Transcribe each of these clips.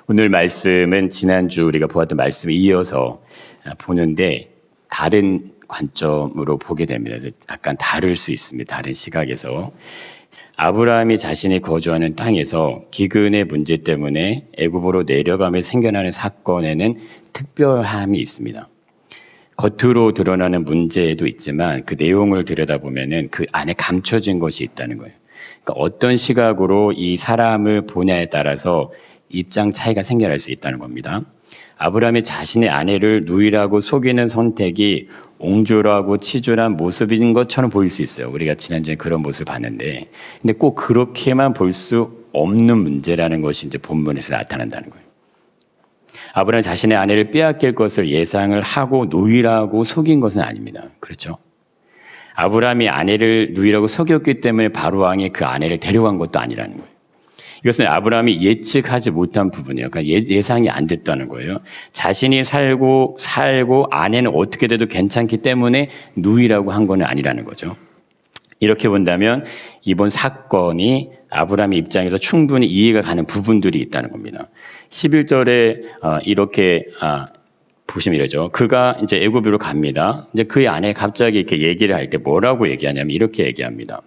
오늘 말씀은 지난주 우리가 보았던 말씀에 이어서 보는데 다른 관점으로 보게 됩니다. 약간 다를 수 있습니다. 다른 시각에서. 아브라함이 자신이 거주하는 땅에서 기근의 문제 때문에 애굽으로 내려가며 생겨나는 사건에는 특별함이 있습니다. 겉으로 드러나는 문제도 있지만 그 내용을 들여다보면 그 안에 감춰진 것이 있다는 거예요. 그러니까 어떤 시각으로 이 사람을 보냐에 따라서 입장 차이가 생겨날 수 있다는 겁니다. 아브라함이 자신의 아내를 누이라고 속이는 선택이 옹졸하고 치졸한 모습인 것처럼 보일 수 있어요. 우리가 지난주에 그런 모습을 봤는데, 근데 꼭 그렇게만 볼 수 없는 문제라는 것이 이제 본문에서 나타난다는 거예요. 아브라함이 자신의 아내를 빼앗길 것을 예상을 하고 누이라고 속인 것은 아닙니다. 그렇죠? 아브라함이 아내를 누이라고 속였기 때문에 바로 왕이 그 아내를 데려간 것도 아니라는 거예요. 이것은 아브라함이 예측하지 못한 부분이에요. 그러니까 예상이 안 됐다는 거예요. 자신이 살고 아내는 어떻게 돼도 괜찮기 때문에 누이라고 한 건 아니라는 거죠. 이렇게 본다면 이번 사건이 아브라함의 입장에서 충분히 이해가 가는 부분들이 있다는 겁니다. 11절에 이렇게 보시면 이러죠. 그가 이제 애굽으로 갑니다. 이제 그의 아내 갑자기 이렇게 얘기를 할 때 뭐라고 얘기하냐면 이렇게 얘기합니다.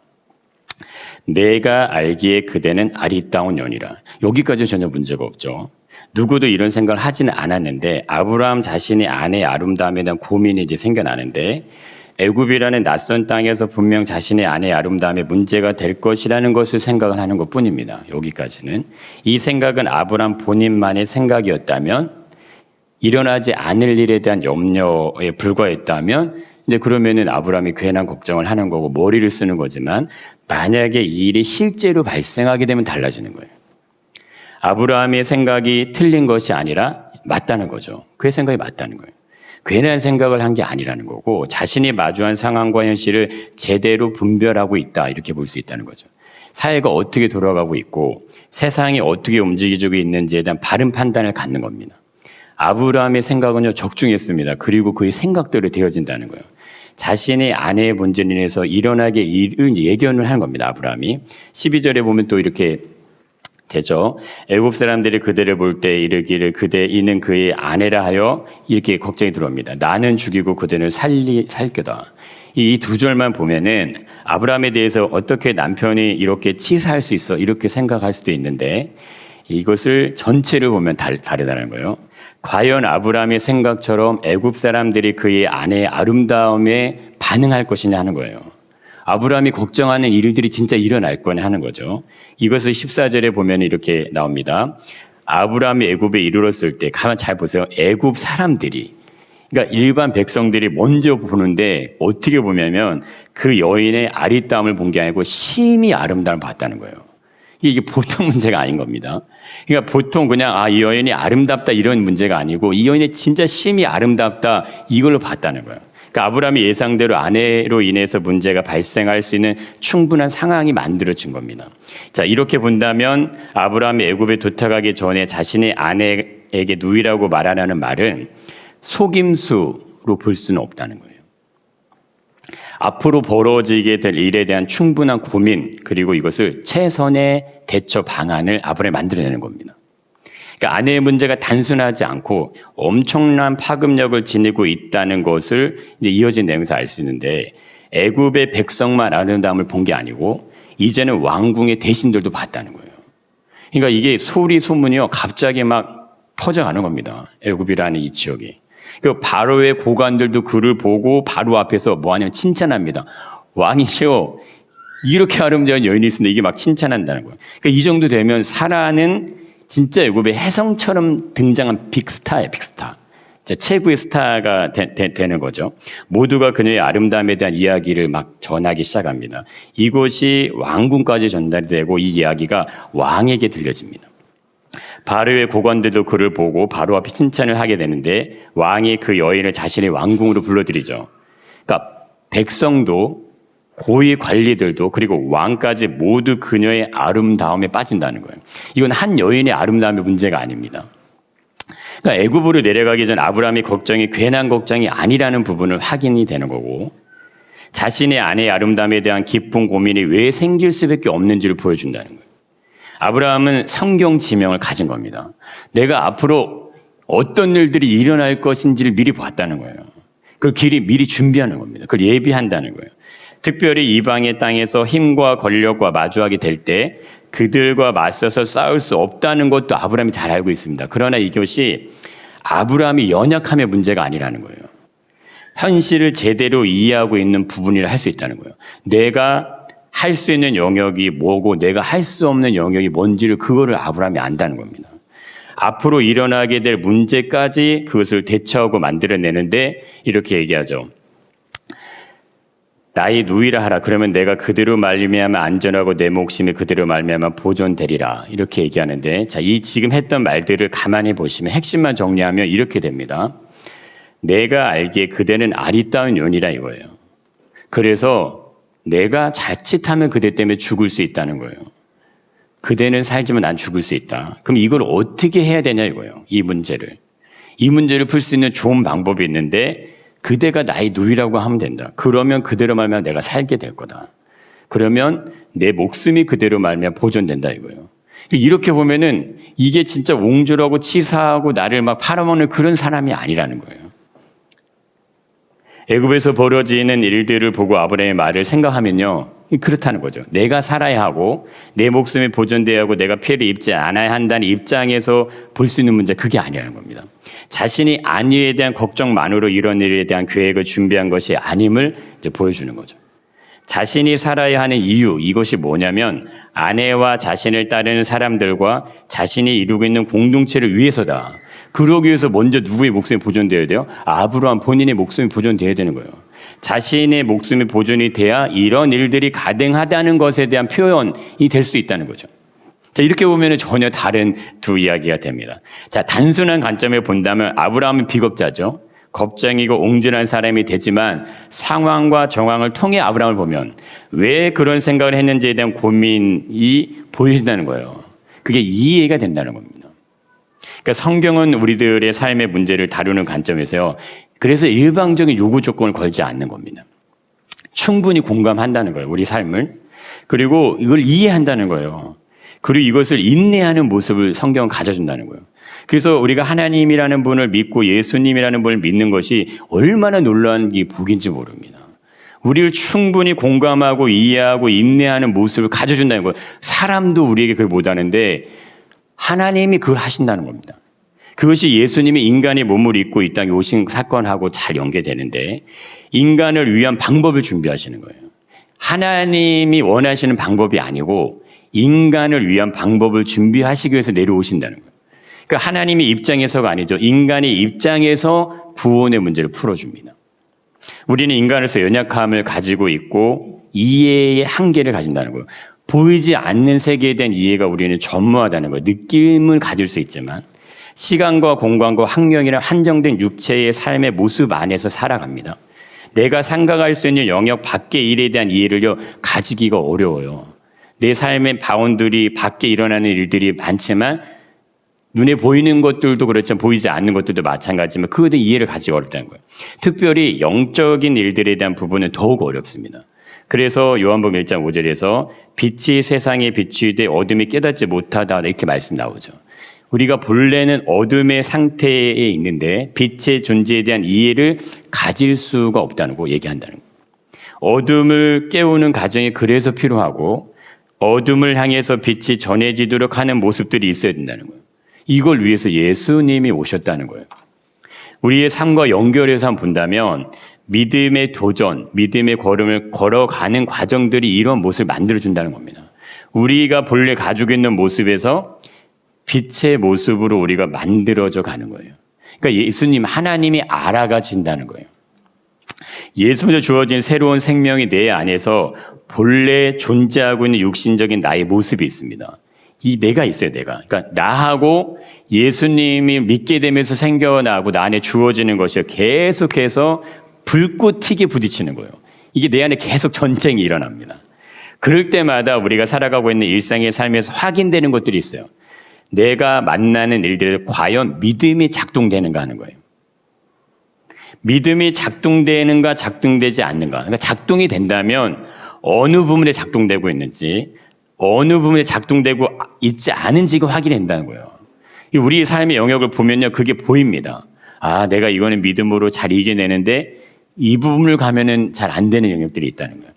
내가 알기에 그대는 아리따운 년이라. 여기까지 전혀 문제가 없죠. 누구도 이런 생각을 하지는 않았는데 아브라함 자신의 아내의 아름다움에 대한 고민이 이제 생겨나는데 애굽이라는 낯선 땅에서 분명 자신의 아내의 아름다움에 문제가 될 것이라는 것을 생각을 하는 것뿐입니다. 여기까지는. 이 생각은 아브라함 본인만의 생각이었다면, 일어나지 않을 일에 대한 염려에 불과했다면 이제 그러면은 아브라함이 괜한 걱정을 하는 거고 머리를 쓰는 거지만, 만약에 이 일이 실제로 발생하게 되면 달라지는 거예요. 아브라함의 생각이 틀린 것이 아니라 맞다는 거죠. 그의 생각이 맞다는 거예요. 괜한 생각을 한 게 아니라는 거고 자신이 마주한 상황과 현실을 제대로 분별하고 있다, 이렇게 볼 수 있다는 거죠. 사회가 어떻게 돌아가고 있고 세상이 어떻게 움직이고 있는지에 대한 바른 판단을 갖는 겁니다. 아브라함의 생각은요 적중했습니다. 그리고 그의 생각대로 되어진다는 거예요. 자신의 아내의 문제로 인해서 일어나게 일을 예견을 한 겁니다. 아브라함이 12절에 보면 또 이렇게 되죠. 애굽 사람들이 그대를 볼 때 이르기를 이는 그의 아내라 하여 이렇게 걱정이 들어옵니다. 나는 죽이고 그대는 살 거다. 이 두 절만 보면은 아브라함에 대해서 어떻게 남편이 이렇게 치사할 수 있어, 이렇게 생각할 수도 있는데 이것을 전체를 보면 다르다는 거예요. 과연 아브라함의 생각처럼 애굽 사람들이 그의 아내의 아름다움에 반응할 것이냐 하는 거예요. 아브라함이 걱정하는 일들이 진짜 일어날 거냐 하는 거죠. 이것을 14절에 보면 이렇게 나옵니다. 아브라함이 애굽에 이르렀을 때, 가만 잘 보세요. 애굽 사람들이, 그러니까 일반 백성들이 먼저 보는데 어떻게 보냐면 그 여인의 아리따움을 본 게 아니고 심히 아름다움을 봤다는 거예요. 이게 보통 문제가 아닌 겁니다. 그러니까 보통 그냥 이 여인이 아름답다 이런 문제가 아니고 이 여인이 진짜 심히 아름답다 이걸로 봤다는 거예요. 그러니까 아브라함이 예상대로 아내로 인해서 문제가 발생할 수 있는 충분한 상황이 만들어진 겁니다. 자, 이렇게 본다면 아브라함이 애굽에 도착하기 전에 자신의 아내에게 누이라고 말하는 말은 속임수로 볼 수는 없다는 거예요. 앞으로 벌어지게 될 일에 대한 충분한 고민, 그리고 이것을 최선의 대처 방안을 아브라함이 만들어내는 겁니다. 그러니까 아내의 문제가 단순하지 않고 엄청난 파급력을 지니고 있다는 것을 이제 이어진 내용에서 알 수 있는데, 애굽의 백성만 아름다움을 본 게 아니고 이제는 왕궁의 대신들도 봤다는 거예요. 그러니까 이게 소문이요 갑자기 막 퍼져가는 겁니다. 애굽이라는 이 지역이. 그 바로의 고관들도 그를 보고 바로 앞에서 뭐 하냐면 칭찬합니다. 왕이시여, 이렇게 아름다운 여인이 있습니다. 이게 막 칭찬한다는 거예요. 그러니까 이 정도 되면 사라는 진짜 애굽의 혜성처럼 등장한 빅스타예요. 빅스타. 최고의 스타가 되는 거죠. 모두가 그녀의 아름다움에 대한 이야기를 막 전하기 시작합니다. 이것이 왕궁까지 전달이 되고 이 이야기가 왕에게 들려집니다. 바로의 고관들도 그를 보고 바로 앞에 칭찬을 하게 되는데 왕이 그 여인을 자신의 왕궁으로 불러들이죠. 그러니까 백성도 고위 관리들도 그리고 왕까지 모두 그녀의 아름다움에 빠진다는 거예요. 이건 한 여인의 아름다움의 문제가 아닙니다. 그러니까 애굽으로 내려가기 전 아브라함의 걱정이 괜한 걱정이 아니라는 부분을 확인이 되는 거고, 자신의 아내의 아름다움에 대한 깊은 고민이 왜 생길 수밖에 없는지를 보여준다는 거예요. 아브라함은 성경 지명을 가진 겁니다. 내가 앞으로 어떤 일들이 일어날 것인지를 미리 봤다는 거예요. 그 길이 미리 준비하는 겁니다. 그걸 예비한다는 거예요. 특별히 이방의 땅에서 힘과 권력과 마주하게 될 때 그들과 맞서서 싸울 수 없다는 것도 아브라함이 잘 알고 있습니다. 그러나 이것이 아브라함이 연약함의 문제가 아니라는 거예요. 현실을 제대로 이해하고 있는 부분이라 할 수 있다는 거예요. 내가 할 수 있는 영역이 뭐고 내가 할 수 없는 영역이 뭔지를 그거를 아브라함이 안다는 겁니다. 앞으로 일어나게 될 문제까지 그것을 대처하고 만들어내는데 이렇게 얘기하죠. 나의 누이라 하라. 그러면 내가 그대로 말미암아 안전하고 내 목숨이 그대로 말미암아 보존되리라. 이렇게 얘기하는데, 자, 이 지금 했던 말들을 가만히 보시면 핵심만 정리하면 이렇게 됩니다. 내가 알기에 그대는 아리따운 년이라 이거예요. 그래서 내가 자칫하면 그대 때문에 죽을 수 있다는 거예요. 그대는 살지만 난 죽을 수 있다. 그럼 이걸 어떻게 해야 되냐 이거예요. 이 문제를 풀 수 있는 좋은 방법이 있는데 그대가 나의 누이라고 하면 된다. 그러면 그대로 말미암아 내가 살게 될 거다. 그러면 내 목숨이 그대로 말미암아 보존된다 이거예요. 이렇게 보면은 이게 진짜 옹졸하고 치사하고 나를 막 팔아먹는 그런 사람이 아니라는 거예요. 애굽에서 벌어지는 일들을 보고 아브라함의 말을 생각하면요. 그렇다는 거죠. 내가 살아야 하고 내 목숨이 보존돼야 하고 내가 피해를 입지 않아야 한다는 입장에서 볼 수 있는 문제, 그게 아니라는 겁니다. 자신이 안위에 대한 걱정만으로 이런 일에 대한 계획을 준비한 것이 아님을 이제 보여주는 거죠. 자신이 살아야 하는 이유, 이것이 뭐냐면 아내와 자신을 따르는 사람들과 자신이 이루고 있는 공동체를 위해서다. 그러기 위해서 먼저 누구의 목숨이 보존되어야 돼요? 아브라함 본인의 목숨이 보존되어야 되는 거예요. 자신의 목숨이 보존이 돼야 이런 일들이 가능하다는 것에 대한 표현이 될 수 있다는 거죠. 자, 이렇게 보면 전혀 다른 두 이야기가 됩니다. 자, 단순한 관점에 본다면 아브라함은 비겁자죠. 겁쟁이고 옹졸한 사람이 되지만 상황과 정황을 통해 아브라함을 보면 왜 그런 생각을 했는지에 대한 고민이 보여진다는 거예요. 그게 이해가 된다는 겁니다. 그러니까 성경은 우리들의 삶의 문제를 다루는 관점에서요. 그래서 일방적인 요구 조건을 걸지 않는 겁니다. 충분히 공감한다는 거예요. 우리 삶을. 그리고 이걸 이해한다는 거예요. 그리고 이것을 인내하는 모습을 성경은 가져준다는 거예요. 그래서 우리가 하나님이라는 분을 믿고 예수님이라는 분을 믿는 것이 얼마나 놀라운 복인지 모릅니다. 우리를 충분히 공감하고 이해하고 인내하는 모습을 가져준다는 거예요. 사람도 우리에게 그걸 못하는데 하나님이 그걸 하신다는 겁니다. 그것이 예수님이 인간의 몸을 입고 이 땅에 오신 사건하고 잘 연계되는데 인간을 위한 방법을 준비하시는 거예요. 하나님이 원하시는 방법이 아니고 인간을 위한 방법을 준비하시기 위해서 내려오신다는 거예요. 그러니까 하나님의 입장에서가 아니죠. 인간의 입장에서 구원의 문제를 풀어줍니다. 우리는 인간으로서 연약함을 가지고 있고 이해의 한계를 가진다는 거예요. 보이지 않는 세계에 대한 이해가 우리는 전무하다는 거예요. 느낌을 가질 수 있지만 시간과 공간과 환경이나 한정된 육체의 삶의 모습 안에서 살아갑니다. 내가 생각할 수 있는 영역 밖의 일에 대한 이해를 가지기가 어려워요. 내 삶의 바운더리 밖에 일어나는 일들이 많지만 눈에 보이는 것들도 그렇지만 보이지 않는 것들도 마찬가지지만 그거에 대한 이해를 가지기 어렵다는 거예요. 특별히 영적인 일들에 대한 부분은 더욱 어렵습니다. 그래서 요한복음 1장 5절에서 빛이 세상에 비추이되 어둠이 깨닫지 못하다 이렇게 말씀 나오죠. 우리가 본래는 어둠의 상태에 있는데 빛의 존재에 대한 이해를 가질 수가 없다는 거 얘기한다는 거예요. 어둠을 깨우는 과정이 그래서 필요하고 어둠을 향해서 빛이 전해지도록 하는 모습들이 있어야 된다는 거예요. 이걸 위해서 예수님이 오셨다는 거예요. 우리의 삶과 연결해서 한번 본다면 믿음의 도전, 믿음의 걸음을 걸어가는 과정들이 이런 모습을 만들어준다는 겁니다. 우리가 본래 가지고 있는 모습에서 빛의 모습으로 우리가 만들어져 가는 거예요. 그러니까 예수님, 하나님이 알아가진다는 거예요. 예수님으로 주어진 새로운 생명이 내 안에서 본래 존재하고 있는 육신적인 나의 모습이 있습니다. 이 내가 있어요, 내가. 그러니까 나하고 예수님이 믿게 되면서 생겨나고 나 안에 주어지는 것이 계속해서 불꽃 튀게 부딪히는 거예요. 이게 내 안에 계속 전쟁이 일어납니다. 그럴 때마다 우리가 살아가고 있는 일상의 삶에서 확인되는 것들이 있어요. 내가 만나는 일들을 과연 믿음이 작동되는가 하는 거예요. 믿음이 작동되는가 작동되지 않는가. 그러니까 작동이 된다면 어느 부분에 작동되고 있는지 어느 부분에 작동되고 있지 않은지가 확인된다는 거예요. 우리 삶의 영역을 보면요, 그게 보입니다. 아, 내가 이거는 믿음으로 잘 이겨내는데 이 부분을 가면은 잘 안 되는 영역들이 있다는 거예요.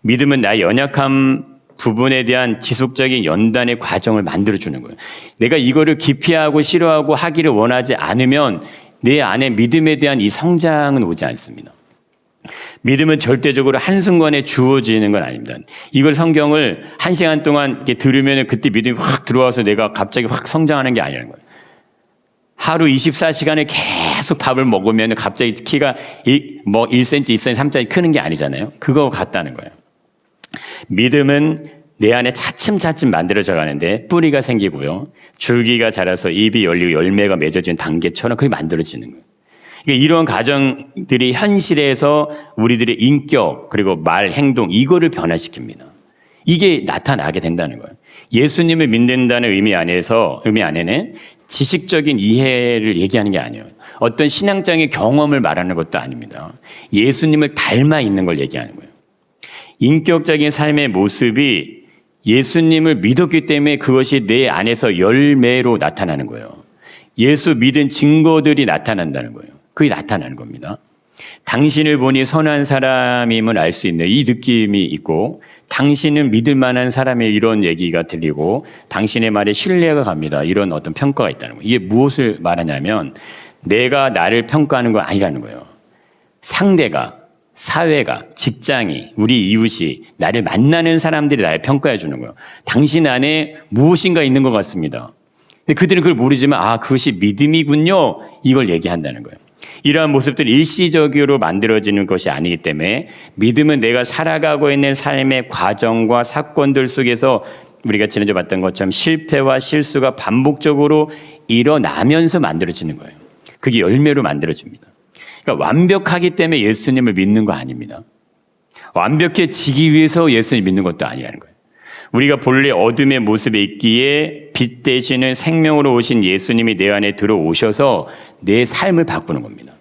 믿음은 나의 연약한 부분에 대한 지속적인 연단의 과정을 만들어주는 거예요. 내가 이거를 기피하고 싫어하고 하기를 원하지 않으면 내 안에 믿음에 대한 이 성장은 오지 않습니다. 믿음은 절대적으로 한순간에 주어지는 건 아닙니다. 이걸 성경을 1시간 동안 이렇게 들으면 그때 믿음이 확 들어와서 내가 갑자기 확 성장하는 게 아니라는 거예요. 하루 24시간을 계속 밥을 먹으면 갑자기 키가 1cm, 2cm, 3cm 크는 게 아니잖아요. 그거 같다는 거예요. 믿음은 내 안에 차츰차츰 만들어져 가는데 뿌리가 생기고요. 줄기가 자라서 잎이 열리고 열매가 맺어지는 단계처럼 그게 만들어지는 거예요. 그러니까 이런 과정들이 현실에서 우리들의 인격 그리고 말, 행동 이거를 변화시킵니다. 이게 나타나게 된다는 거예요. 예수님을 믿는다는 의미 안에는 지식적인 이해를 얘기하는 게 아니에요. 어떤 신앙적인 경험을 말하는 것도 아닙니다. 예수님을 닮아 있는 걸 얘기하는 거예요. 인격적인 삶의 모습이 예수님을 믿었기 때문에 그것이 내 안에서 열매로 나타나는 거예요. 예수 믿은 증거들이 나타난다는 거예요. 그게 나타나는 겁니다. 당신을 보니 선한 사람임을 알 수 있는 이 느낌이 있고 당신은 믿을 만한 사람의 이런 얘기가 들리고 당신의 말에 신뢰가 갑니다. 이런 어떤 평가가 있다는 거예요. 이게 무엇을 말하냐면 내가 나를 평가하는 건 아니라는 거예요. 상대가, 사회가, 직장이, 우리 이웃이 나를 만나는 사람들이 나를 평가해 주는 거예요. 당신 안에 무엇인가 있는 것 같습니다. 근데 그들은 그걸 모르지만 아, 그것이 믿음이군요. 이걸 얘기한다는 거예요. 이러한 모습들이 일시적으로 만들어지는 것이 아니기 때문에 믿음은 내가 살아가고 있는 삶의 과정과 사건들 속에서 우리가 지난주에 봤던 것처럼 실패와 실수가 반복적으로 일어나면서 만들어지는 거예요. 그게 열매로 만들어집니다. 그러니까 완벽하기 때문에 예수님을 믿는 거 아닙니다. 완벽해지기 위해서 예수님을 믿는 것도 아니라는 거예요. 우리가 본래 어둠의 모습에 있기에 빛 되시는 생명으로 오신 예수님이 내 안에 들어오셔서 내 삶을 바꾸는 겁니다.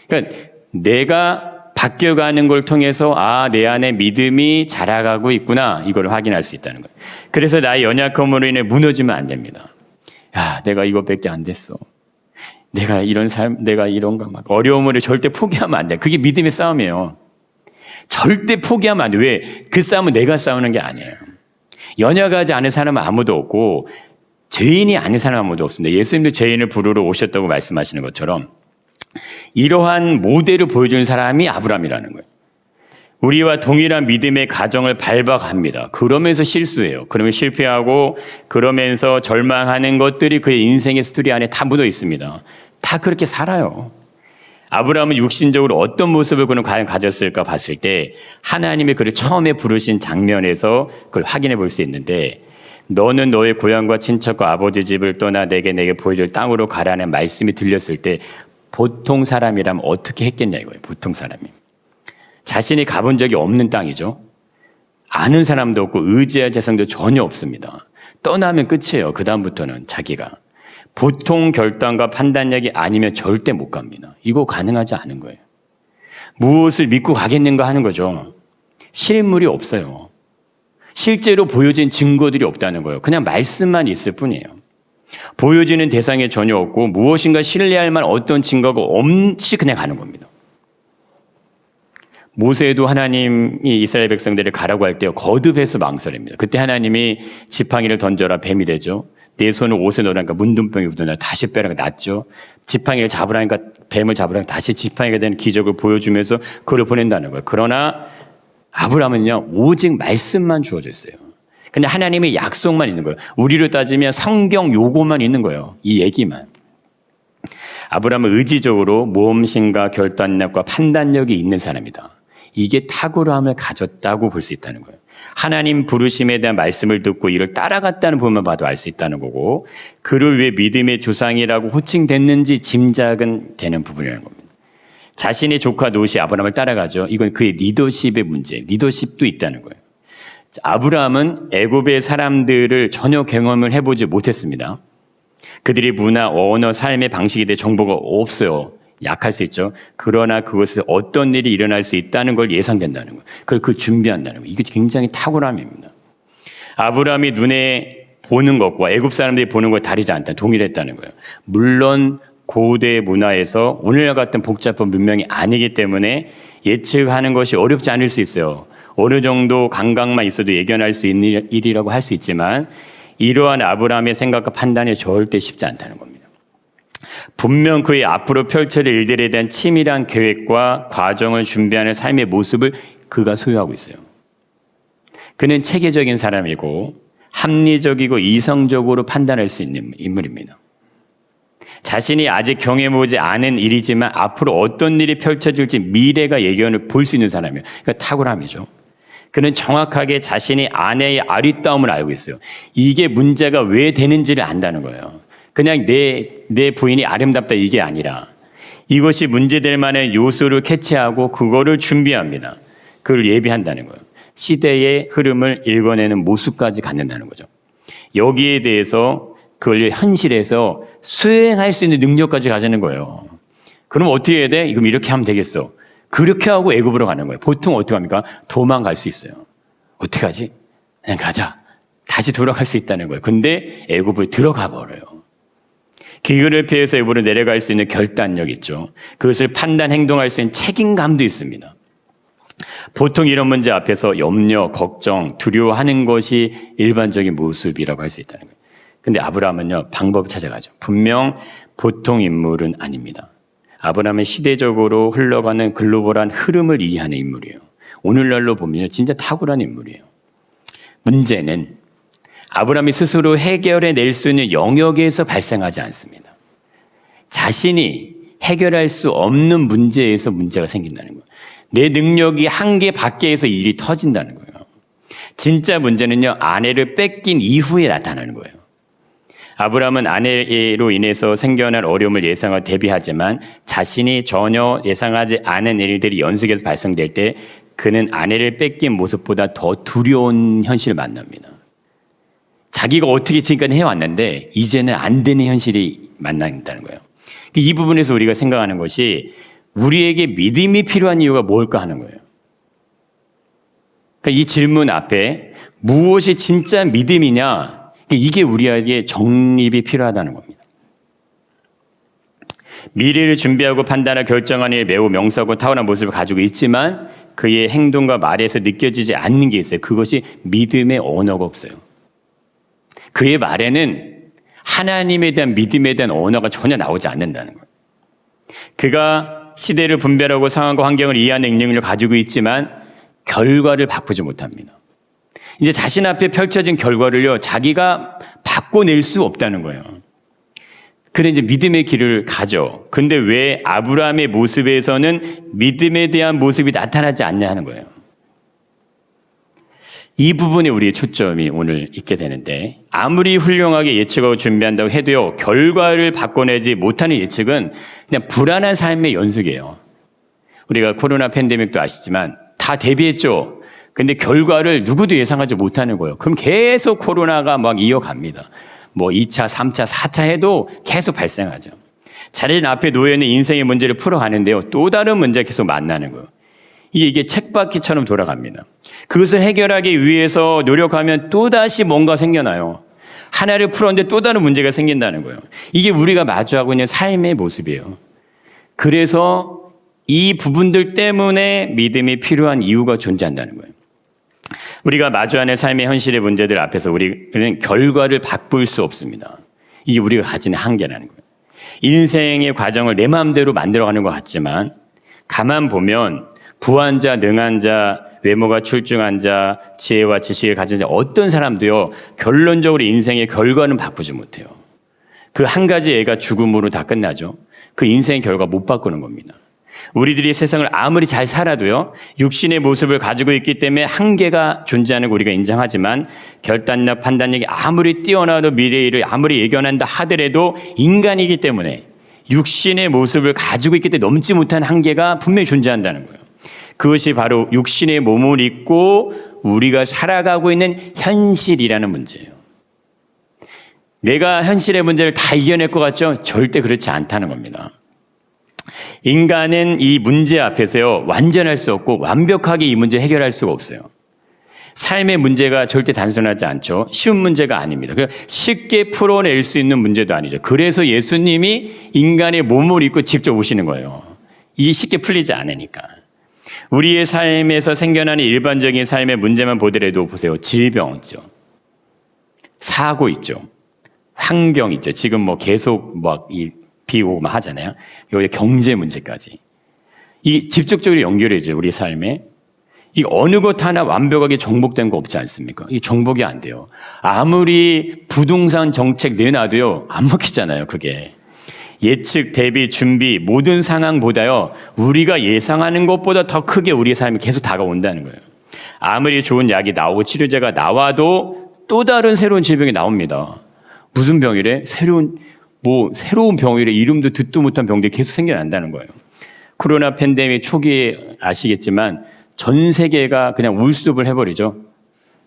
그러니까 내가 바뀌어가는 걸 통해서 아, 내 안에 믿음이 자라가고 있구나 이걸 확인할 수 있다는 거예요. 그래서 나의 연약함으로 인해 무너지면 안 됩니다. 야, 내가 이것밖에 안 됐어. 내가 이런 삶, 내가 이런가 막 어려움을 절대 포기하면 안 돼. 그게 믿음의 싸움이에요. 절대 포기하면 안 돼. 왜? 그 싸움은 내가 싸우는 게 아니에요. 연약하지 않은 사람은 아무도 없고 죄인이 아닌 사람은 아무도 없습니다. 예수님도 죄인을 부르러 오셨다고 말씀하시는 것처럼 이러한 모델을 보여주는 사람이 아브라함이라는 거예요. 우리와 동일한 믿음의 가정을 밟아갑니다. 그러면서 실수해요. 그러면 실패하고 그러면서 절망하는 것들이 그의 인생의 스토리 안에 다 묻어 있습니다. 다 그렇게 살아요. 아브라함은 육신적으로 어떤 모습을 그는 과연 가졌을까 봤을 때 하나님이 그를 처음에 부르신 장면에서 그걸 확인해 볼 수 있는데 너는 너의 고향과 친척과 아버지 집을 떠나 내게 보여줄 땅으로 가라는 말씀이 들렸을 때 보통 사람이라면 어떻게 했겠냐 이거예요. 보통 사람이. 자신이 가본 적이 없는 땅이죠. 아는 사람도 없고 의지할 재성도 전혀 없습니다. 떠나면 끝이에요. 그 다음부터는 자기가. 보통 결단과 판단력이 아니면 절대 못 갑니다. 이거 가능하지 않은 거예요. 무엇을 믿고 가겠는가 하는 거죠. 실물이 없어요. 실제로 보여진 증거들이 없다는 거예요. 그냥 말씀만 있을 뿐이에요. 보여지는 대상이 전혀 없고 무엇인가 신뢰할 만한 어떤 증거가 없이 그냥 가는 겁니다. 모세도 하나님이 이스라엘 백성들을 가라고 할 때 거듭해서 망설입니다. 그때 하나님이 지팡이를 던져라 뱀이 되죠. 내 손을 옷에 넣으라니까 문둥병이 묻어나 다시 빼라니까 낫죠. 지팡이를 잡으라니까 뱀을 잡으라니까 다시 지팡이가 되는 기적을 보여주면서 그를 보낸다는 거예요. 그러나 아브라함은요 오직 말씀만 주어져 있어요. 근데 하나님의 약속만 있는 거예요. 우리로 따지면 성경 요고만 있는 거예요. 이 얘기만. 아브라함은 의지적으로 모험심과 결단력과 판단력이 있는 사람이다. 이게 탁월함을 가졌다고 볼 수 있다는 거예요. 하나님 부르심에 대한 말씀을 듣고 이를 따라갔다는 부분만 봐도 알 수 있다는 거고 그를 왜 믿음의 조상이라고 호칭됐는지 짐작은 되는 부분이라는 겁니다. 자신의 조카 롯이 아브라함을 따라가죠. 이건 그의 리더십의 문제, 리더십도 있다는 거예요. 아브라함은 애굽의 사람들을 전혀 경험을 해보지 못했습니다. 그들의 문화, 언어, 삶의 방식에 대해 정보가 없어요. 약할 수 있죠. 그러나 그것에 어떤 일이 일어날 수 있다는 걸 예상된다는 거예요. 그걸 준비한다는 거예요. 이게 굉장히 탁월함입니다. 아브라함이 눈에 보는 것과 애굽 사람들이 보는 것 다르지 않다. 동일했다는 거예요. 물론 고대 문화에서 오늘날 같은 복잡한 문명이 아니기 때문에 예측하는 것이 어렵지 않을 수 있어요. 어느 정도 감각만 있어도 예견할 수 있는 일이라고 할 수 있지만 이러한 아브라함의 생각과 판단이 절대 쉽지 않다는 겁니다. 분명 그의 앞으로 펼쳐질 일들에 대한 치밀한 계획과 과정을 준비하는 삶의 모습을 그가 소유하고 있어요. 그는 체계적인 사람이고 합리적이고 이성적으로 판단할 수 있는 인물입니다. 자신이 아직 경험해보지 않은 일이지만 앞으로 어떤 일이 펼쳐질지 미래가 예견을 볼 수 있는 사람이에요. 그러니까 탁월함이죠. 그는 정확하게 자신이 아내의 아리따움을 알고 있어요. 이게 문제가 왜 되는지를 안다는 거예요. 그냥 내 부인이 아름답다 이게 아니라 이것이 문제될 만한 요소를 캐치하고 그거를 준비합니다. 그걸 예비한다는 거예요. 시대의 흐름을 읽어내는 모습까지 갖는다는 거죠. 여기에 대해서 그걸 현실에서 수행할 수 있는 능력까지 가지는 거예요. 그럼 어떻게 해야 돼? 그럼 이렇게 하면 되겠어. 그렇게 하고 애굽으로 가는 거예요. 보통 어떻게 합니까? 도망갈 수 있어요. 어떻게 하지? 그냥 가자. 다시 돌아갈 수 있다는 거예요. 근데 애굽을 들어가 버려요. 기근을 피해서 애굽으로 내려갈 수 있는 결단력 있죠. 그것을 판단, 행동할 수 있는 책임감도 있습니다. 보통 이런 문제 앞에서 염려, 걱정, 두려워하는 것이 일반적인 모습이라고 할 수 있다는 거예요. 근데 아브라함은요, 방법을 찾아가죠. 분명 보통 인물은 아닙니다. 아브라함은 시대적으로 흘러가는 글로벌한 흐름을 이해하는 인물이에요. 오늘날로 보면 진짜 탁월한 인물이에요. 문제는 아브라함이 스스로 해결해낼 수 있는 영역에서 발생하지 않습니다. 자신이 해결할 수 없는 문제에서 문제가 생긴다는 거예요. 내 능력이 한계 밖에서 일이 터진다는 거예요. 진짜 문제는요, 아내를 뺏긴 이후에 나타나는 거예요. 아브라함은 아내로 인해서 생겨날 어려움을 예상하고 대비하지만 자신이 전혀 예상하지 않은 일들이 연속해서 발생될 때 그는 아내를 뺏긴 모습보다 더 두려운 현실을 만납니다. 자기가 어떻게 지금까지 해왔는데 이제는 안 되는 현실이 만난다는 거예요. 이 부분에서 우리가 생각하는 것이 우리에게 믿음이 필요한 이유가 뭘까 하는 거예요. 그러니까 이 질문 앞에 무엇이 진짜 믿음이냐, 이게 우리에게 정립이 필요하다는 겁니다. 미래를 준비하고 판단하고 결정하는 일에 매우 명석하고 타고난 모습을 가지고 있지만 그의 행동과 말에서 느껴지지 않는 게 있어요. 그것이 믿음의 언어가 없어요. 그의 말에는 하나님에 대한 믿음에 대한 언어가 전혀 나오지 않는다는 거예요. 그가 시대를 분별하고 상황과 환경을 이해하는 능력을 가지고 있지만 결과를 바꾸지 못합니다. 이제 자신 앞에 펼쳐진 결과를요, 자기가 바꿔낼 수 없다는 거예요. 그래 이제 믿음의 길을 가죠. 근데 왜 아브라함의 모습에서는 믿음에 대한 모습이 나타나지 않냐 하는 거예요. 이 부분에 우리의 초점이 오늘 있게 되는데, 아무리 훌륭하게 예측하고 준비한다고 해도요, 결과를 바꿔내지 못하는 예측은 그냥 불안한 삶의 연속이에요. 우리가 코로나 팬데믹도 아시지만 다 대비했죠. 근데 결과를 누구도 예상하지 못하는 거예요. 그럼 계속 코로나가 막 이어갑니다. 뭐 2차, 3차, 4차 해도 계속 발생하죠. 자리는 앞에 놓여있는 인생의 문제를 풀어가는데요, 또 다른 문제가 계속 만나는 거예요. 이게 쳇바퀴처럼 돌아갑니다. 그것을 해결하기 위해서 노력하면 또다시 뭔가 생겨나요. 하나를 풀었는데 또 다른 문제가 생긴다는 거예요. 이게 우리가 마주하고 있는 삶의 모습이에요. 그래서 이 부분들 때문에 믿음이 필요한 이유가 존재한다는 거예요. 우리가 마주하는 삶의 현실의 문제들 앞에서 우리는 결과를 바꿀 수 없습니다. 이게 우리가 가지는 한계라는 거예요. 인생의 과정을 내 마음대로 만들어가는 것 같지만 가만 보면 부한 자, 능한 자, 외모가 출중한 자, 지혜와 지식을 가진 자, 어떤 사람도요, 결론적으로 인생의 결과는 바꾸지 못해요. 그 한 가지 애가 죽음으로 다 끝나죠. 그 인생의 결과 못 바꾸는 겁니다. 우리들이 세상을 아무리 잘 살아도요, 육신의 모습을 가지고 있기 때문에 한계가 존재하는 거 우리가 인정하지만 결단력, 판단력이 아무리 뛰어나도 미래의 일을 아무리 예견한다 하더라도 인간이기 때문에 육신의 모습을 가지고 있기 때문에 넘지 못한 한계가 분명히 존재한다는 거예요. 그것이 바로 육신의 몸을 입고 우리가 살아가고 있는 현실이라는 문제예요. 내가 현실의 문제를 다 이겨낼 것 같죠? 절대 그렇지 않다는 겁니다. 인간은 이 문제 앞에서요, 완전할 수 없고 완벽하게 이 문제 해결할 수가 없어요. 삶의 문제가 절대 단순하지 않죠. 쉬운 문제가 아닙니다. 쉽게 풀어낼 수 있는 문제도 아니죠. 그래서 예수님이 인간의 몸을 입고 직접 오시는 거예요. 이게 쉽게 풀리지 않으니까. 우리의 삶에서 생겨나는 일반적인 삶의 문제만 보더라도 보세요. 질병 있죠. 사고 있죠. 환경 있죠. 지금 뭐 계속 비 오고 하잖아요. 여기 경제 문제까지. 이 직접적으로 연결해져요. 우리 삶에. 이 어느 것 하나 완벽하게 정복된 거 없지 않습니까? 이 정복이 안 돼요. 아무리 부동산 정책 내놔도요, 안 먹히잖아요, 그게. 예측, 대비, 준비, 모든 상황보다요, 우리가 예상하는 것보다 더 크게 우리의 삶이 계속 다가온다는 거예요. 아무리 좋은 약이 나오고 치료제가 나와도 또 다른 새로운 질병이 나옵니다. 무슨 병이래? 새로운 병이래. 이름도 듣도 못한 병들이 계속 생겨난다는 거예요. 코로나 팬데믹 초기에 아시겠지만 전 세계가 그냥 울스톱을 해버리죠.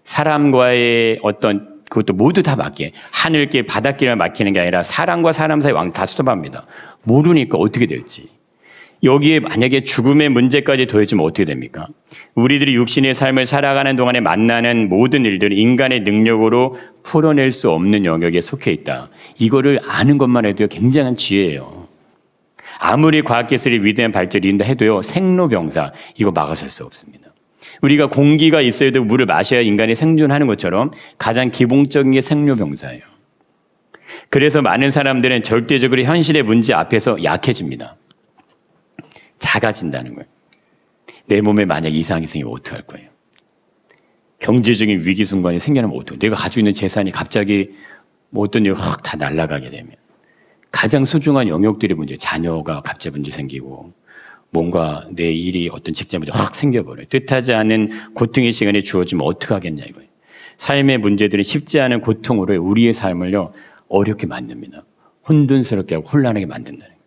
사람과의 어떤 그것도 모두 다 막게. 하늘길, 바닷길을 막히는 게 아니라 사람과 사람 사이 왕 다 스톱합니다. 모르니까 어떻게 될지. 여기에 만약에 죽음의 문제까지 더해지면 어떻게 됩니까? 우리들이 육신의 삶을 살아가는 동안에 만나는 모든 일들은 인간의 능력으로 풀어낼 수 없는 영역에 속해 있다. 이거를 아는 것만 해도 굉장한 지혜예요. 아무리 과학기술이 위대한 발전을 이룬다 해도요, 생로병사, 이거 막아설 수 없습니다. 우리가 공기가 있어야도 물을 마셔야 인간이 생존하는 것처럼 가장 기본적인 게 생로병사예요. 그래서 많은 사람들은 절대적으로 현실의 문제 앞에서 약해집니다. 작아진다는 거예요. 내 몸에 만약 이상이 생기면 어떡할 거예요? 경제적인 위기 순간이 생겨나면 어떡해요? 내가 가지고 있는 재산이 갑자기 어떤 일이 확 다 날아가게 되면 가장 소중한 영역들의 문제, 자녀가 갑자기 문제 생기고 뭔가 내 일이 어떤 직장 문제 확 생겨버려요. 뜻하지 않은 고통의 시간이 주어지면 어떡하겠냐 이거예요. 삶의 문제들이 쉽지 않은 고통으로 우리의 삶을요 어렵게 만듭니다. 혼돈스럽게 하고 혼란하게 만든다는 거예요.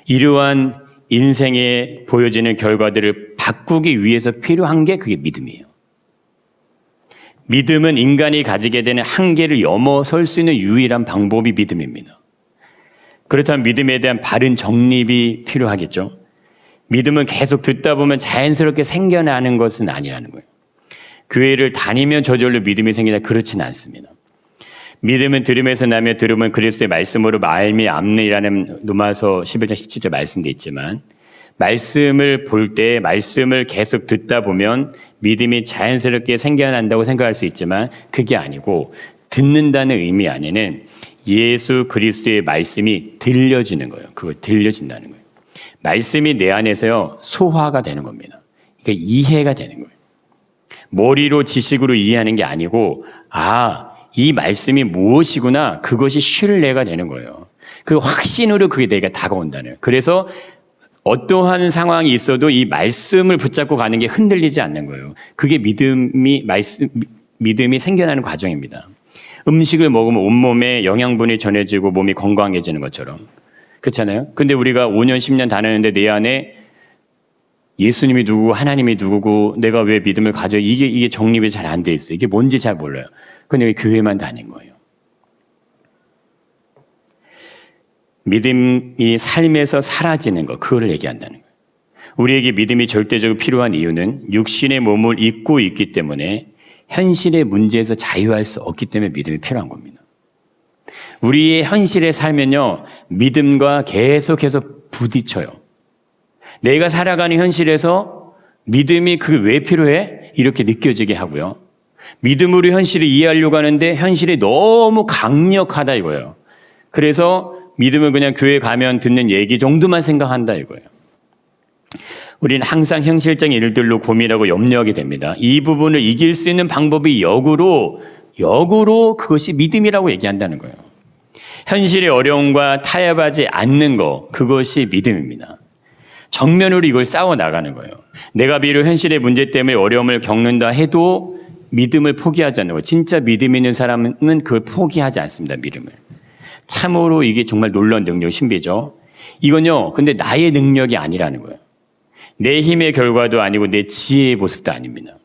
이러한 인생에 보여지는 결과들을 바꾸기 위해서 필요한 게 그게 믿음이에요. 믿음은 인간이 가지게 되는 한계를 넘어설 수 있는 유일한 방법이 믿음입니다. 그렇다면 믿음에 대한 바른 정립이 필요하겠죠. 믿음은 계속 듣다 보면 자연스럽게 생겨나는 것은 아니라는 거예요. 교회를 다니면 저절로 믿음이 생기나 그렇지는 않습니다. 믿음은 들음에서 나며 들음은 그리스도의 말씀으로 말미암느니라는 로마서 11장 17절 말씀도 있지만 말씀을 볼 때 말씀을 계속 듣다 보면 믿음이 자연스럽게 생겨난다고 생각할 수 있지만 그게 아니고 듣는다는 의미 안에는 예수 그리스도의 말씀이 들려지는 거예요. 그거 들려진다는 거예요. 말씀이 내 안에서요 소화가 되는 겁니다. 그러니까 이해가 되는 거예요. 머리로 지식으로 이해하는 게 아니고 이 말씀이 무엇이구나 그것이 신뢰가 되는 거예요. 그 확신으로 그게 내가 다가온다는 거예요. 그래서 어떠한 상황이 있어도 이 말씀을 붙잡고 가는 게 흔들리지 않는 거예요. 그게 믿음이 생겨나는 과정입니다. 음식을 먹으면 온몸에 영양분이 전해지고 몸이 건강해지는 것처럼. 그렇잖아요? 근데 우리가 5년, 10년 다녔는데 내 안에 예수님이 누구고 하나님이 누구고 내가 왜 믿음을 가져 이게 정립이 잘 안 돼 있어요. 이게 뭔지 잘 몰라요. 근데 교회만 다닌 거예요. 믿음이 삶에서 사라지는 것, 그거를 얘기한다는 거예요. 우리에게 믿음이 절대적으로 필요한 이유는 육신의 몸을 입고 있기 때문에 현실의 문제에서 자유할 수 없기 때문에 믿음이 필요한 겁니다. 우리의 현실에 살면요, 믿음과 계속해서 부딪혀요. 내가 살아가는 현실에서 믿음이 그게 왜 필요해? 이렇게 느껴지게 하고요. 믿음으로 현실을 이해하려고 하는데 현실이 너무 강력하다 이거예요. 그래서 믿음은 그냥 교회 가면 듣는 얘기 정도만 생각한다 이거예요. 우리는 항상 현실적인 일들로 고민하고 염려하게 됩니다. 이 부분을 이길 수 있는 방법이 역으로 그것이 믿음이라고 얘기한다는 거예요. 현실의 어려움과 타협하지 않는 것, 그것이 믿음입니다. 정면으로 이걸 싸워 나가는 거예요. 내가 비록 현실의 문제 때문에 어려움을 겪는다 해도 믿음을 포기하지 않는 거예요. 진짜 믿음 있는 사람은 그걸 포기하지 않습니다. 믿음을. 참으로 이게 정말 놀라운 능력, 신비죠. 이건요, 근데 나의 능력이 아니라는 거예요. 내 힘의 결과도 아니고 내 지혜의 모습도 아닙니다.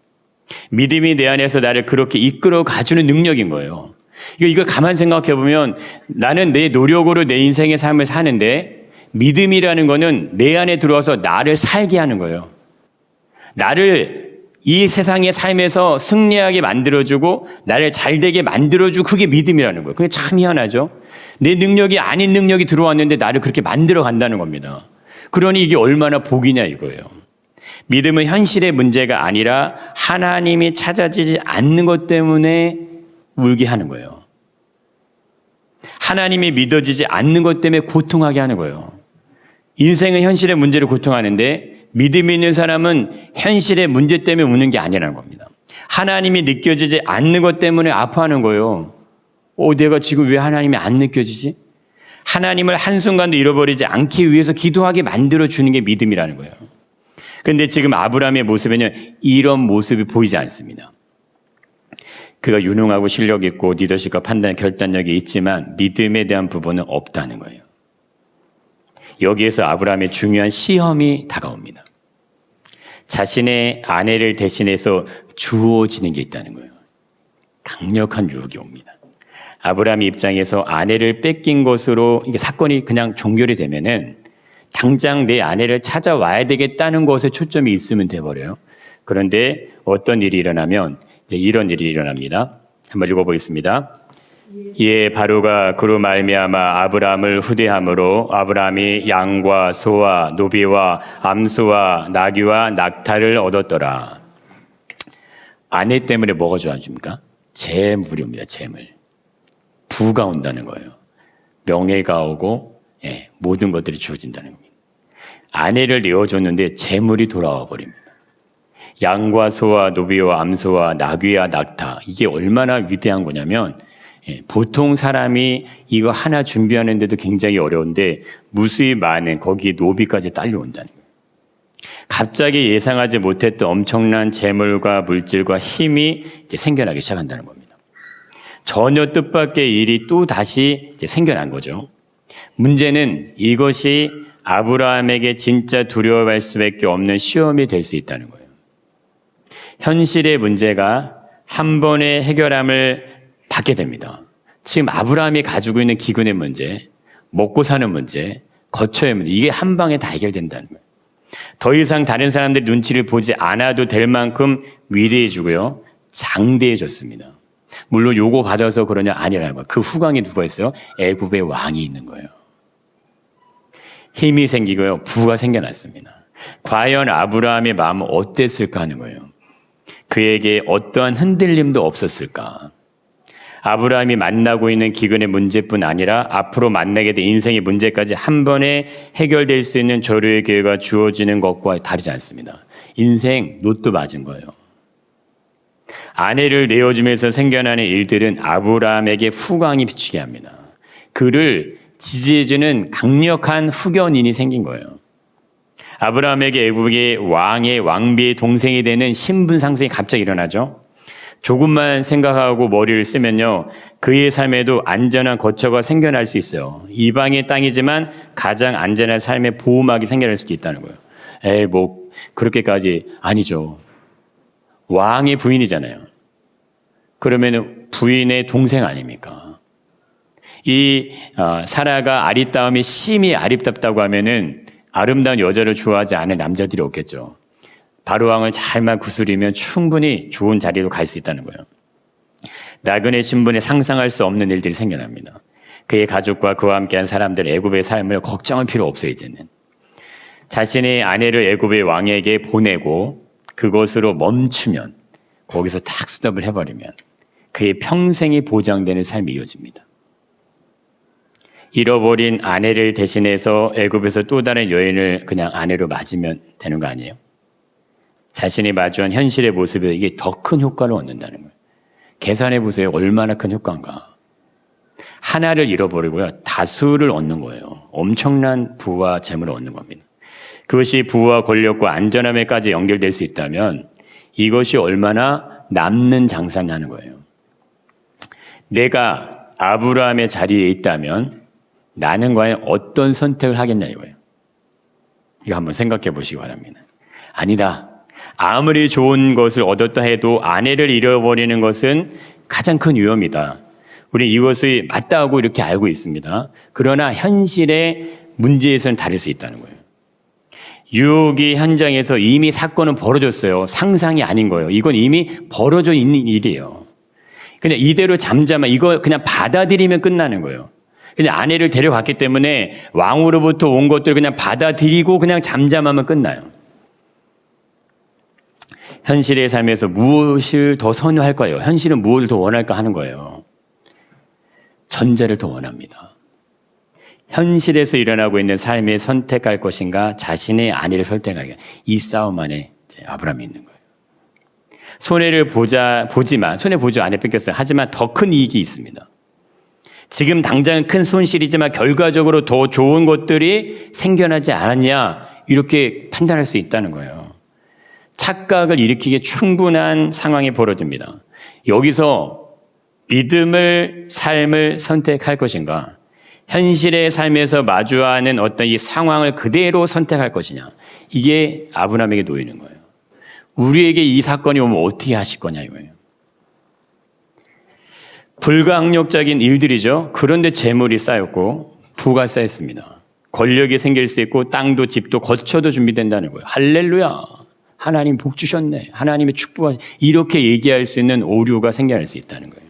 믿음이 내 안에서 나를 그렇게 이끌어 가주는 능력인 거예요. 이걸 가만 생각해 보면 나는 내 노력으로 내 인생의 삶을 사는데 믿음이라는 거는 내 안에 들어와서 나를 살게 하는 거예요. 나를 이 세상의 삶에서 승리하게 만들어주고 나를 잘되게 만들어주고 그게 믿음이라는 거예요. 그게 참 희한하죠. 내 능력이 아닌 능력이 들어왔는데 나를 그렇게 만들어 간다는 겁니다. 그러니 이게 얼마나 복이냐 이거예요. 믿음은 현실의 문제가 아니라 하나님이 찾아지지 않는 것 때문에 울게 하는 거예요. 하나님이 믿어지지 않는 것 때문에 고통하게 하는 거예요. 인생은 현실의 문제로 고통하는데 믿음이 있는 사람은 현실의 문제 때문에 우는 게 아니라는 겁니다. 하나님이 느껴지지 않는 것 때문에 아파하는 거예요. 내가 지금 왜 하나님이 안 느껴지지? 하나님을 한순간도 잃어버리지 않기 위해서 기도하게 만들어주는 게 믿음이라는 거예요. 그런데 지금 아브라함의 모습에는 이런 모습이 보이지 않습니다. 그가 유능하고 실력 있고 리더십과 판단, 결단력이 있지만 믿음에 대한 부분은 없다는 거예요. 여기에서 아브라함의 중요한 시험이 다가옵니다. 자신의 아내를 대신해서 주어지는 게 있다는 거예요. 강력한 유혹이 옵니다. 아브라함의 입장에서 아내를 뺏긴 것으로 이게 사건이 그냥 종결이 되면은 당장 내 아내를 찾아와야 되겠다는 것에 초점이 있으면 돼버려요. 그런데 어떤 일이 일어나면 이제 이런 일이 일어납니다. 한번 읽어보겠습니다. 이에 바로가 그로 말미암아 아브라함을 후대함으로 아브라함이 양과 소와 노비와 암소와 나귀와 낙타를 얻었더라. 아내 때문에 뭐가 좋아집니까? 재물이 옵니다. 재물. 부가 온다는 거예요. 명예가 오고 모든 것들이 주어진다는 겁니다. 아내를 내어줬는데 재물이 돌아와 버립니다. 양과 소와 노비와 암소와 나귀와 낙타, 이게 얼마나 위대한 거냐면 보통 사람이 이거 하나 준비하는데도 굉장히 어려운데 무수히 많은 거기에 노비까지 딸려온다는 거예요. 갑자기 예상하지 못했던 엄청난 재물과 물질과 힘이 이제 생겨나기 시작한다는 겁니다. 전혀 뜻밖의 일이 또 다시 이제 생겨난 거죠. 문제는 이것이 아브라함에게 진짜 두려워할 수밖에 없는 시험이 될 수 있다는 거예요. 현실의 문제가 한 번에 해결함을 받게 됩니다. 지금 아브라함이 가지고 있는 기근의 문제, 먹고 사는 문제, 거처의 문제, 이게 한 방에 다 해결된다는 거예요. 더 이상 다른 사람들의 눈치를 보지 않아도 될 만큼 위대해지고요, 장대해졌습니다. 물론 요거 받아서 그러냐 아니라는 거예요. 그 후광이 누가 있어요? 애굽의 왕이 있는 거예요. 힘이 생기고요, 부가 생겨났습니다. 과연 아브라함의 마음은 어땠을까 하는 거예요. 그에게 어떠한 흔들림도 없었을까? 아브라함이 만나고 있는 기근의 문제뿐 아니라 앞으로 만나게 될 인생의 문제까지 한 번에 해결될 수 있는 조류의 기회가 주어지는 것과 다르지 않습니다. 인생 로또 맞은 거예요. 아내를 내어주면서 생겨나는 일들은 아브라함에게 후광이 비추게 합니다. 그를 지지해주는 강력한 후견인이 생긴 거예요. 아브라함에게 애굽의 왕의 왕비의 동생이 되는 신분 상승이 갑자기 일어나죠. 조금만 생각하고 머리를 쓰면요, 그의 삶에도 안전한 거처가 생겨날 수 있어요. 이방의 땅이지만 가장 안전한 삶의 보호막이 생겨날 수도 있다는 거예요. 그렇게까지 아니죠. 왕의 부인이잖아요. 그러면 부인의 동생 아닙니까? 이 사라가 아리따움이 심히 아리답다고 하면은 아름다운 여자를 좋아하지 않을 남자들이 없겠죠. 바로왕을 잘만 구슬이면 충분히 좋은 자리로 갈 수 있다는 거예요. 나그네 신분에 상상할 수 없는 일들이 생겨납니다. 그의 가족과 그와 함께한 사람들 애굽의 삶을 걱정할 필요 없어요. 이제는 자신의 아내를 애굽의 왕에게 보내고 그것으로 멈추면, 거기서 딱 스톱을 해버리면 그의 평생이 보장되는 삶이 이어집니다. 잃어버린 아내를 대신해서 애굽에서 또 다른 여인을 그냥 아내로 맞으면 되는 거 아니에요? 자신이 마주한 현실의 모습에 이게 더 큰 효과를 얻는다는 거예요. 계산해 보세요. 얼마나 큰 효과인가. 하나를 잃어버리고요, 다수를 얻는 거예요. 엄청난 부와 재물을 얻는 겁니다. 그것이 부와 권력과 안전함에까지 연결될 수 있다면 이것이 얼마나 남는 장사냐는 거예요. 내가 아브라함의 자리에 있다면 나는 과연 어떤 선택을 하겠냐 이거예요. 이거 한번 생각해 보시기 바랍니다. 아니다. 아무리 좋은 것을 얻었다 해도 아내를 잃어버리는 것은 가장 큰 위험이다. 우리 이것이 맞다고 이렇게 알고 있습니다. 그러나 현실의 문제에서는 다를 수 있다는 거예요. 유혹의 현장에서 이미 사건은 벌어졌어요. 상상이 아닌 거예요. 이건 이미 벌어져 있는 일이에요. 그냥 이대로 잠잠한 이거 그냥 받아들이면 끝나는 거예요. 그냥 아내를 데려갔기 때문에 왕으로부터 온 것들을 그냥 받아들이고 그냥 잠잠하면 끝나요. 현실의 삶에서 무엇을 더 선호할 거예요? 현실은 무엇을 더 원할까 하는 거예요. 전자를 더 원합니다. 현실에서 일어나고 있는 삶에 선택할 것인가 자신의 아내를 선택할까? 이 싸움 안에 아브라함이 있는 거예요. 손해를 보지만 손해보죠. 아내 뺏겼어요. 하지만 더 큰 이익이 있습니다. 지금 당장은 큰 손실이지만 결과적으로 더 좋은 것들이 생겨나지 않았냐 이렇게 판단할 수 있다는 거예요. 착각을 일으키기에 충분한 상황이 벌어집니다. 여기서 믿음을 삶을 선택할 것인가 현실의 삶에서 마주하는 어떤 이 상황을 그대로 선택할 것이냐 이게 아브라함에게 놓이는 거예요. 우리에게 이 사건이 오면 어떻게 하실 거냐 이거예요. 불가항력적인 일들이죠. 그런데 재물이 쌓였고 부가 쌓였습니다. 권력이 생길 수 있고 땅도 집도 거처도 준비된다는 거예요. 할렐루야. 하나님 복 주셨네. 하나님의 축복하 이렇게 얘기할 수 있는 오류가 생겨날 수 있다는 거예요.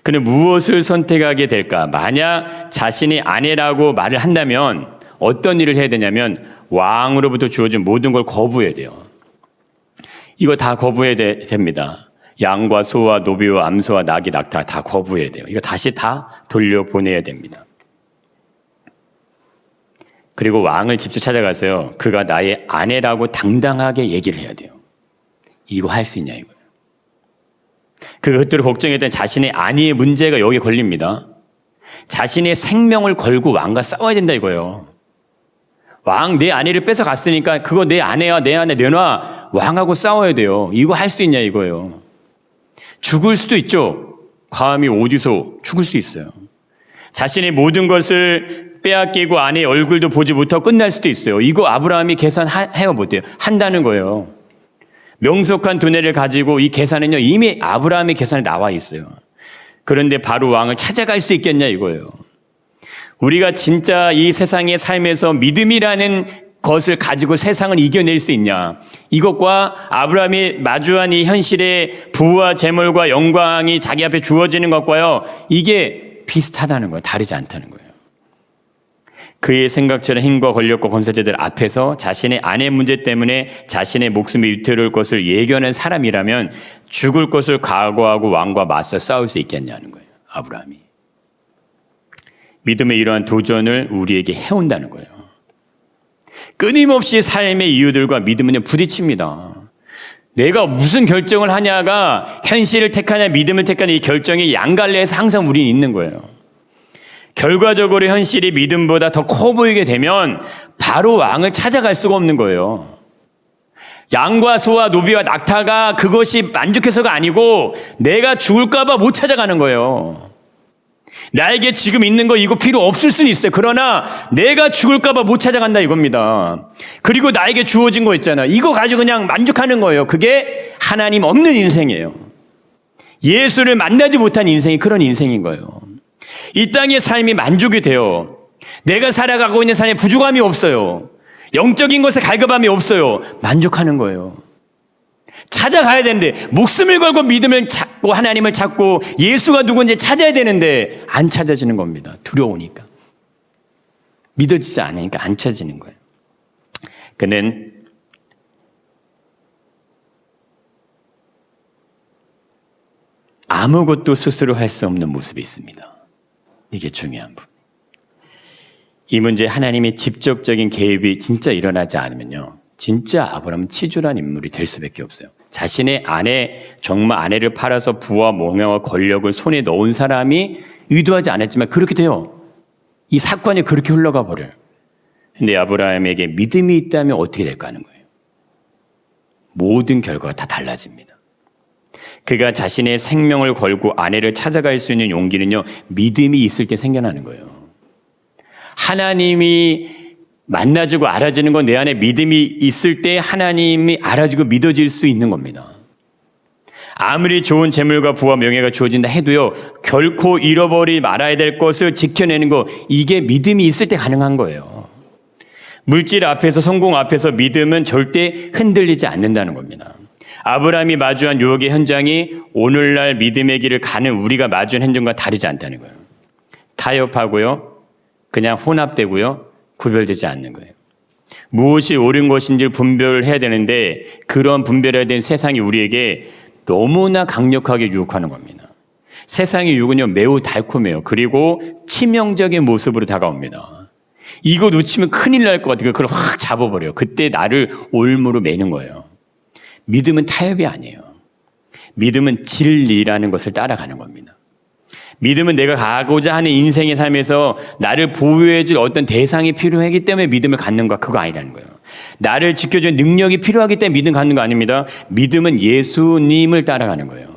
그는 무엇을 선택하게 될까? 만약 자신이 아내라고 말을 한다면 어떤 일을 해야 되냐면 왕으로부터 주어진 모든 걸 거부해야 돼요. 이거 다 거부해야 됩니다. 양과 소와 노비와 암소와 낙이 낙타 다 거부해야 돼요. 이거 다시 다 돌려보내야 됩니다. 그리고 왕을 직접 찾아가서요. 그가 나의 아내라고 당당하게 얘기를 해야 돼요. 이거 할 수 있냐 이거예요. 그것들을 걱정했던 자신의 아내의 문제가 여기에 걸립니다. 자신의 생명을 걸고 왕과 싸워야 된다 이거예요. 왕 내 아내를 뺏어갔으니까 그거 내 아내야 내 아내 내놔. 왕하고 싸워야 돼요. 이거 할 수 있냐 이거예요. 죽을 수도 있죠. 감히 어디서 죽을 수 있어요. 자신의 모든 것을 빼앗기고 아내의 얼굴도 보지 못하고 끝날 수도 있어요. 이거 아브라함이 계산해요 못해요. 한다는 거예요. 명석한 두뇌를 가지고 이 계산은요 이미 아브라함의 계산에 나와 있어요. 그런데 바로 왕을 찾아갈 수 있겠냐 이거예요. 우리가 진짜 이 세상의 삶에서 믿음이라는 것을 가지고 세상을 이겨낼 수 있냐. 이것과 아브라함이 마주한 이 현실의 부와 재물과 영광이 자기 앞에 주어지는 것과요. 이게 비슷하다는 거예요. 다르지 않다는 거예요. 그의 생각처럼 힘과 권력과 권세자들 앞에서 자신의 아내 문제 때문에 자신의 목숨이 위태로울 것을 예견한 사람이라면 죽을 것을 각오하고 왕과 맞서 싸울 수 있겠냐는 거예요. 아브라함이. 믿음의 이러한 도전을 우리에게 해온다는 거예요. 끊임없이 삶의 이유들과 믿음은 부딪힙니다. 내가 무슨 결정을 하냐가 현실을 택하냐 믿음을 택하냐 이 결정이 양갈래에서 항상 우리는 있는 거예요. 결과적으로 현실이 믿음보다 더 커 보이게 되면 바로 왕을 찾아갈 수가 없는 거예요. 양과 소와 노비와 낙타가 그것이 만족해서가 아니고 내가 죽을까 봐 못 찾아가는 거예요. 나에게 지금 있는 거 이거 필요 없을 수는 있어요. 그러나 내가 죽을까 봐 못 찾아간다 이겁니다. 그리고 나에게 주어진 거 있잖아. 이거 가지고 그냥 만족하는 거예요. 그게 하나님 없는 인생이에요. 예수를 만나지 못한 인생이 그런 인생인 거예요. 이 땅의 삶이 만족이 돼요. 내가 살아가고 있는 삶에 부족함이 없어요. 영적인 것에 갈급함이 없어요. 만족하는 거예요. 찾아가야 되는데 목숨을 걸고 믿음을 찾고 하나님을 찾고 예수가 누군지 찾아야 되는데 안 찾아지는 겁니다. 두려우니까. 믿어지지 않으니까 안 찾아지는 거예요. 그는 아무것도 스스로 할 수 없는 모습이 있습니다. 이게 중요한 부분. 이 문제에 하나님의 직접적인 개입이 진짜 일어나지 않으면요. 진짜 아브라함은 치졸한 인물이 될 수밖에 없어요. 자신의 정말 아내를 팔아서 부와 명예와 권력을 손에 넣은 사람이 의도하지 않았지만 그렇게 돼요. 이 사건이 그렇게 흘러가 버려요. 근데 아브라함에게 믿음이 있다면 어떻게 될까 하는 거예요. 모든 결과가 다 달라집니다. 그가 자신의 생명을 걸고 아내를 찾아갈 수 있는 용기는요, 믿음이 있을 때 생겨나는 거예요. 하나님이 만나지고 알아지는 건 내 안에 믿음이 있을 때 하나님이 알아지고 믿어질 수 있는 겁니다. 아무리 좋은 재물과 부와 명예가 주어진다 해도요, 결코 잃어버리지 말아야 될 것을 지켜내는 거, 이게 믿음이 있을 때 가능한 거예요. 물질 앞에서, 성공 앞에서 믿음은 절대 흔들리지 않는다는 겁니다. 아브라함이 마주한 유혹의 현장이 오늘날 믿음의 길을 가는 우리가 마주한 현장과 다르지 않다는 거예요. 타협하고요, 그냥 혼합되고요, 구별되지 않는 거예요. 무엇이 옳은 것인지를 분별해야 되는데 그런 분별해야 되는 세상이 우리에게 너무나 강력하게 유혹하는 겁니다. 세상의 유혹은요, 매우 달콤해요. 그리고 치명적인 모습으로 다가옵니다. 이거 놓치면 큰일 날 것 같아요. 그걸 확 잡아버려요. 그때 나를 올무로 매는 거예요. 믿음은 타협이 아니에요. 믿음은 진리라는 것을 따라가는 겁니다. 믿음은 내가 가고자 하는 인생의 삶에서 나를 보호해줄 어떤 대상이 필요하기 때문에 믿음을 갖는 거, 그거 아니라는 거예요. 나를 지켜줄 능력이 필요하기 때문에 믿음 갖는 거 아닙니다. 믿음은 예수님을 따라가는 거예요.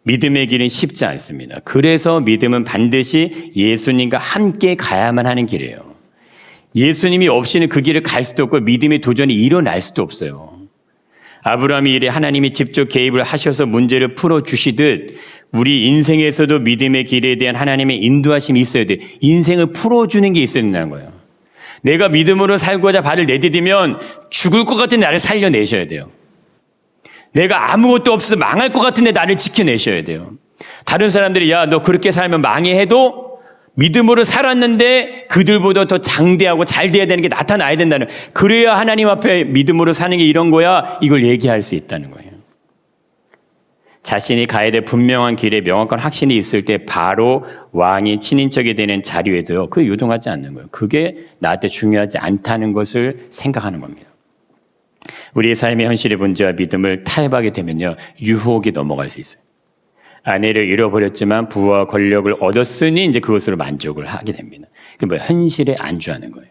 믿음의 길은 쉽지 않습니다. 그래서 믿음은 반드시 예수님과 함께 가야만 하는 길이에요. 예수님이 없이는 그 길을 갈 수도 없고 믿음의 도전이 일어날 수도 없어요. 아브라함이 이래 하나님이 직접 개입을 하셔서 문제를 풀어주시듯 우리 인생에서도 믿음의 길에 대한 하나님의 인도하심이 있어야 돼요. 인생을 풀어주는 게 있어야 된다는 거예요. 내가 믿음으로 살고자 발을 내디디면 죽을 것 같은 나를 살려내셔야 돼요. 내가 아무것도 없어 망할 것 같은데 나를 지켜내셔야 돼요. 다른 사람들이 야, 너 그렇게 살면 망해 해도 믿음으로 살았는데 그들보다 더 장대하고 잘 돼야 되는 게 나타나야 된다는, 그래야 하나님 앞에 믿음으로 사는 게 이런 거야, 이걸 얘기할 수 있다는 거예요. 자신이 가야 될 분명한 길에 명확한 확신이 있을 때 바로 왕이 친인척이 되는 자리에도요, 그게 요동하지 않는 거예요. 그게 나한테 중요하지 않다는 것을 생각하는 겁니다. 우리의 삶의 현실의 문제와 믿음을 타협하게 되면요, 유혹이 넘어갈 수 있어요. 아내를 잃어버렸지만 부와 권력을 얻었으니 이제 그것으로 만족을 하게 됩니다. 그 뭐 현실에 안주하는 거예요.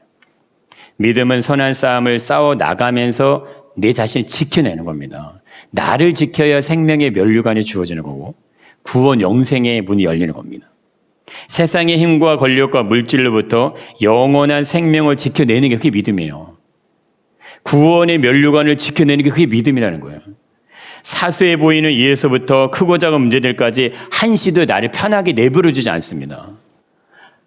믿음은 선한 싸움을 싸워 나가면서 내 자신을 지켜내는 겁니다. 나를 지켜야 생명의 면류관이 주어지는 거고 구원 영생의 문이 열리는 겁니다. 세상의 힘과 권력과 물질로부터 영원한 생명을 지켜내는 게 그게 믿음이에요. 구원의 면류관을 지켜내는 게 그게 믿음이라는 거예요. 사소해 보이는 일에서부터 크고 작은 문제들까지 한시도 나를 편하게 내버려주지 않습니다.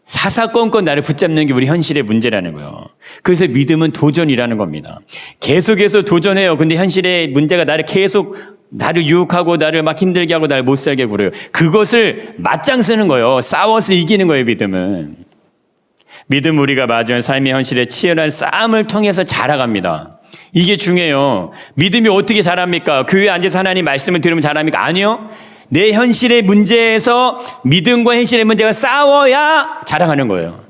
사사건건 나를 붙잡는 게 우리 현실의 문제라는 거예요. 그래서 믿음은 도전이라는 겁니다. 계속해서 도전해요. 근데 현실의 문제가 나를 유혹하고 나를 막 힘들게 하고 나를 못 살게 굴어요. 그것을 맞짱 쓰는 거예요. 싸워서 이기는 거예요, 믿음은. 믿음 우리가 마주한 삶의 현실에 치열한 싸움을 통해서 자라갑니다. 이게 중요해요. 믿음이 어떻게 자랍니까? 교회에 앉아서 하나님 말씀을 들으면 자랍니까? 아니요. 내 현실의 문제에서 믿음과 현실의 문제가 싸워야 자라가는 거예요.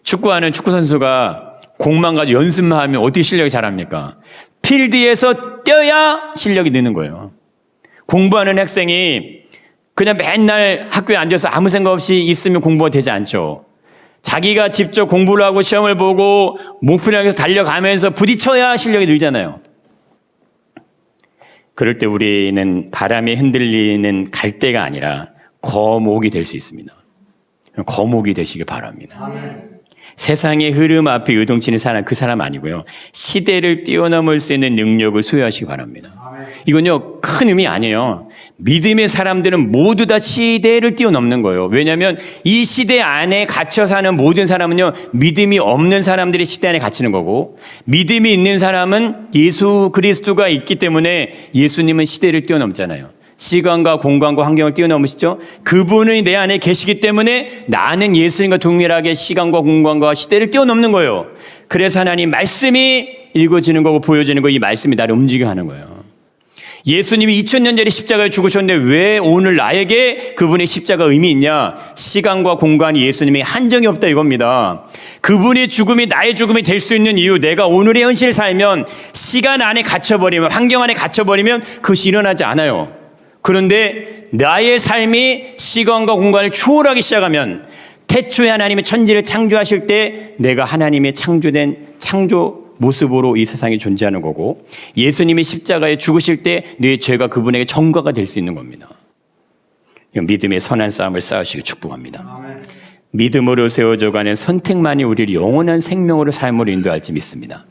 축구하는 축구선수가 공만 가지고 연습만 하면 어떻게 실력이 자랍니까? 필드에서 뛰어야 실력이 느는 거예요. 공부하는 학생이 그냥 맨날 학교에 앉아서 아무 생각 없이 있으면 공부가 되지 않죠. 자기가 직접 공부를 하고 시험을 보고 목표를 향해서 달려가면서 부딪혀야 실력이 늘잖아요. 그럴 때 우리는 바람에 흔들리는 갈대가 아니라 거목이 될 수 있습니다. 거목이 되시길 바랍니다. 아멘. 세상의 흐름 앞에 요동치는 사람, 그 사람 아니고요. 시대를 뛰어넘을 수 있는 능력을 소유하시기 바랍니다. 아멘. 이건요, 큰 의미 아니에요. 믿음의 사람들은 모두 다 시대를 뛰어넘는 거예요. 왜냐하면 이 시대 안에 갇혀 사는 모든 사람은요, 믿음이 없는 사람들이 시대 안에 갇히는 거고, 믿음이 있는 사람은 예수 그리스도가 있기 때문에 예수님은 시대를 뛰어넘잖아요. 시간과 공간과 환경을 뛰어넘으시죠. 그분이 내 안에 계시기 때문에 나는 예수님과 동일하게 시간과 공간과 시대를 뛰어넘는 거예요. 그래서 하나님 말씀이 읽어지는 거고 보여지는 거, 이 말씀이 나를 움직여 하는 거예요. 예수님이 2000년 전에 십자가에 죽으셨는데 왜 오늘 나에게 그분의 십자가 의미 있냐? 시간과 공간이 예수님의 한정이 없다 이겁니다. 그분의 죽음이 나의 죽음이 될 수 있는 이유, 내가 오늘의 현실을 살면 시간 안에 갇혀버리면, 환경 안에 갇혀버리면 그것이 일어나지 않아요. 그런데 나의 삶이 시간과 공간을 초월하기 시작하면, 태초에 하나님의 천지를 창조하실 때 내가 하나님의 창조된 창조 모습으로 이 세상에 존재하는 거고, 예수님이 십자가에 죽으실 때 내 죄가 그분에게 전가가 될 수 있는 겁니다. 믿음의 선한 싸움을 싸우시기 축복합니다. 아멘. 믿음으로 세워져가는 선택만이 우리를 영원한 생명으로 삶으로 인도할지 믿습니다.